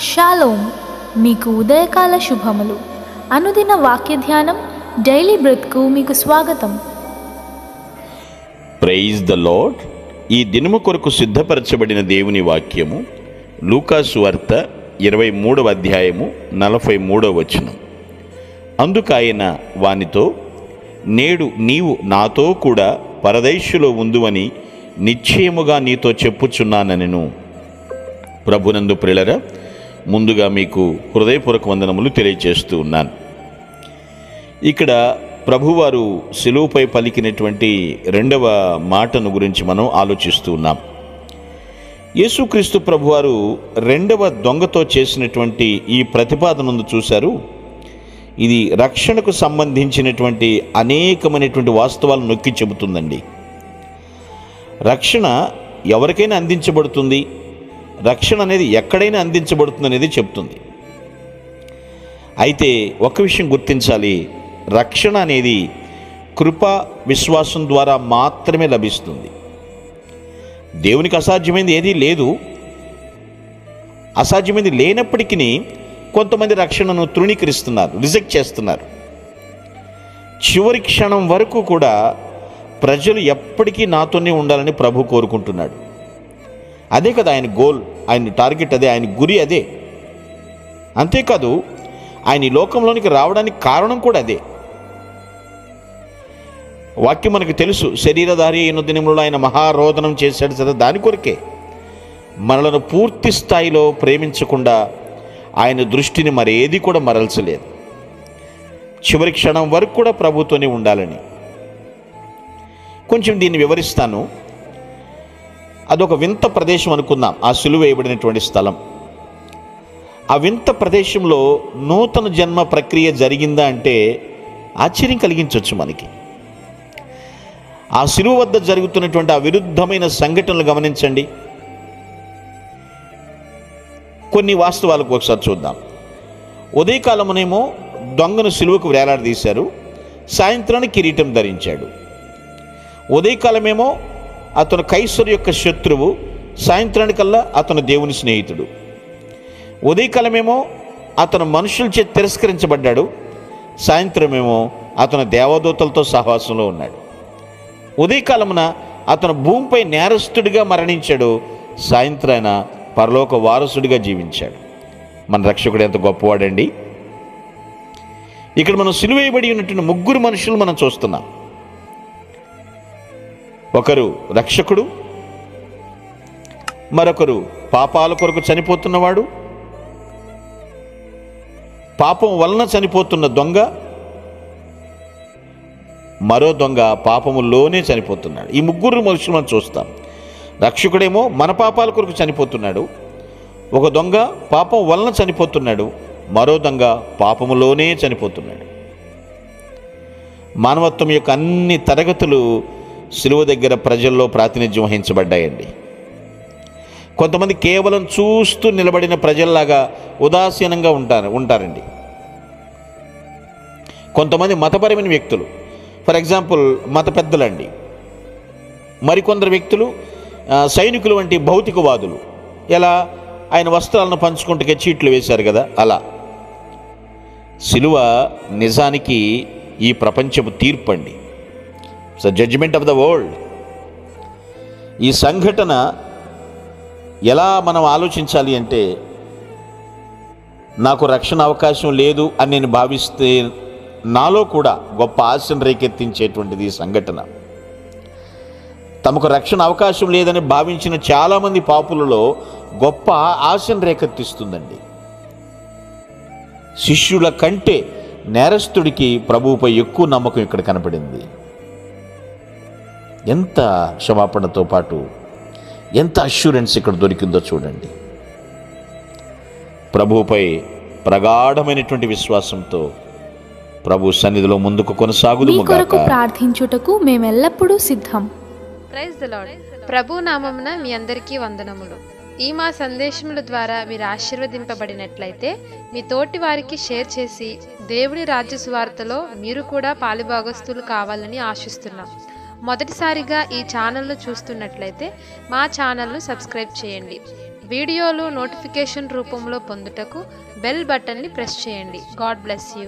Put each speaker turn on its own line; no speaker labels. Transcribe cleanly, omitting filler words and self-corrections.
Shalom, మీకు ఉదయకాల శుభములు. అనుదిన వాక్య ధ్యానం డైలీ బ్రెత్కు మీకు స్వాగతం.
Praise the lord. ఈ దినము కొరకు సిద్ధపరచబడిన దేవుని వాక్యము లూకాసు వార్త 23వ అధ్యాయము 43వ వచనం. అందుకాయన వానితో, నేడు నీవు నాతో కూడా పరదైస్సులో ఉందువని నిశ్చయముగా నీతో చెప్పుచున్నానెను. ప్రభునందు ప్రియులారా, ముందుగా మీకు హృదయపూర్వక వందనములు తెలియజేస్తూ ఉన్నాను. ఇక్కడ ప్రభువారు శిలువపై పలికినటువంటి రెండవ మాటను గురించి మనం ఆలోచిస్తూ ఉన్నాం. యేసుక్రీస్తు ప్రభువారు రెండవ దొంగతో చేసినటువంటి ఈ ప్రతిపాదనను చూశారు. ఇది రక్షణకు సంబంధించినటువంటి అనేకమైనటువంటి వాస్తవాలను నొక్కి చెబుతుందండి. రక్షణ ఎవరికైనా అందించబడుతుంది, రక్షణ అనేది ఎక్కడైనా అందించబడుతుంది అనేది చెప్తుంది. అయితే ఒక విషయం గుర్తించాలి, రక్షణ అనేది కృప విశ్వాసం ద్వారా మాత్రమే లభిస్తుంది. దేవునికి అసాధ్యమైనది ఏదీ లేదు. అసాధ్యమైనది లేనప్పటికీ కొంతమంది రక్షణను తృణీకరిస్తున్నారు, రిజెక్ట్ చేస్తున్నారు. చివరి క్షణం వరకు కూడా ప్రజలు ఎప్పటికీ నాతోనే ఉండాలని ప్రభు కోరుకుంటున్నాడు. అదే కదా ఆయన గోల్, ఆయన టార్గెట్ అదే, ఆయన గురి అదే. అంతేకాదు, ఆయన ఈ లోకంలోనికి రావడానికి కారణం కూడా అదే. వాక్యం మనకు తెలుసు, శరీరధారి అయిన దినములలో ఆయన మహారోదనం చేశాడు సరే, దాని కొరకే. మనలను పూర్తి స్థాయిలో ప్రేమించకుండా ఆయన దృష్టిని మరేది కూడా మరల్చలేదు. చివరి క్షణం వరకు కూడా ప్రభుతోనే ఉండాలని. కొంచెం దీన్ని వివరిస్తాను. అదొక వింత ప్రదేశం అనుకుందాం, ఆ సిలువ వేయబడినటువంటి స్థలం. ఆ వింత ప్రదేశంలో నూతన జన్మ ప్రక్రియ జరిగిందా అంటే ఆశ్చర్యం కలిగించవచ్చు మనకి. ఆ సిలువ వద్ద జరుగుతున్నటువంటి ఆ విరుద్ధమైన సంఘటనలు గమనించండి. కొన్ని వాస్తవాలకు ఒకసారి చూద్దాం. ఉదయకాలమునేమో దొంగను సిలువకు వేలాడదీశారు, సాయంత్రానికి కిరీటం ధరించాడు. ఉదయకాలమేమో అతను కైసరు యొక్క శత్రువు, సాయంత్రానికల్లా అతను దేవుని స్నేహితుడు. ఉదయకాలమేమో అతను మనుషులచే తిరస్కరించబడ్డాడు, సాయంత్రమేమో అతను దేవదూతలతో సహవాసంలో ఉన్నాడు. ఉదయకాలమున అతను భూమిపై నేరస్తుడిగా మరణించాడు, సాయంత్రాన పరలోక వారసుడిగా జీవించాడు. మన రక్షకుడు ఎంత గొప్పవాడండి. ఇక్కడ మనం సిలువేయబడి ఉన్నటువంటి ముగ్గురు మనుషులు మనం చూస్తున్నాం. ఒకరు రక్షకుడు, మరొకరు పాపాల కొరకు చనిపోతున్నవాడు, పాపం వలన చనిపోతున్న దొంగ, మరో దొంగ పాపములోనే చనిపోతున్నాడు. ఈ ముగ్గురు మనుషులు మనం చూస్తాం. రక్షకుడేమో మన పాపాల కొరకు చనిపోతున్నాడు, ఒక దొంగ పాపం వలన చనిపోతున్నాడు, మరో దొంగ పాపములోనే చనిపోతున్నాడు. మానవత్వం యొక్క అన్ని తరగతులు సిలువ దగ్గర ప్రజల్లో ప్రాతినిధ్యం వహించబడ్డాయండి. కొంతమంది కేవలం చూస్తూ నిలబడిన ప్రజల్లాగా ఉదాసీనంగా ఉంటారండి. కొంతమంది మతపరమైన వ్యక్తులు, ఫర్ ఎగ్జాంపుల్ మత పెద్దలండి. మరికొందరు వ్యక్తులు సైనికులు వంటి భౌతికవాదులు. ఎలా ఆయన వస్త్రాలను పంచుకుంటే చీట్లు వేశారు కదా, అలా. సిలువ నిజానికి ఈ ప్రపంచపు తీర్పు అండి. Judgement of the world. ఈ సంఘటన ఎలా మనం ఆలోచించాలి అంటే, నాకు రక్షణ అవకాశం లేదు అని నేను భావిస్తే నాలో కూడా గొప్ప ఆశను రేకెత్తించేటువంటిది ఈ సంఘటన. తమకు రక్షణ అవకాశం లేదని భావించిన చాలామంది పాపులలో గొప్ప ఆశను రేకెత్తిస్తుందండి. శిష్యుల కంటే నేరస్తుడికి ప్రభువుపై ఎక్కువ నమ్మకం ఇక్కడ కనపడింది. ఎంత క్షమాపణతో పాటు ఎంత అష్యూరెన్స్ ఇక్కడ దొరికిందో చూడండి. ప్రభువుపై ప్రగాఢమైనటువంటి విశ్వాసంతో ప్రభు సన్నిధిలో ముందుకు కొనసాగుదుము గాక.
ప్రార్థించుటకు మేమెల్లప్పుడూ సిద్ధం.
Praise the lord. ప్రభు నామమున మీ అందరికీ వందనములు. ఈ మా సందేశముల ద్వారా మీరు ఆశీర్వదింపబడినట్లయితే మీ తోటి వారికి షేర్ చేసి దేవుని రాజ్య సువార్తలో మీరు కూడా పాలుభాగస్తులు కావాలని ఆశిస్తున్నాం. మొదటిసారిగా ఈ ఛానల్ను చూస్తున్నట్లయితే మా ఛానల్ను సబ్స్క్రైబ్ చేయండి. వీడియోలు నోటిఫికేషన్ రూపంలో పొందుటకు బెల్ బటన్ని ప్రెస్ చేయండి. God bless you.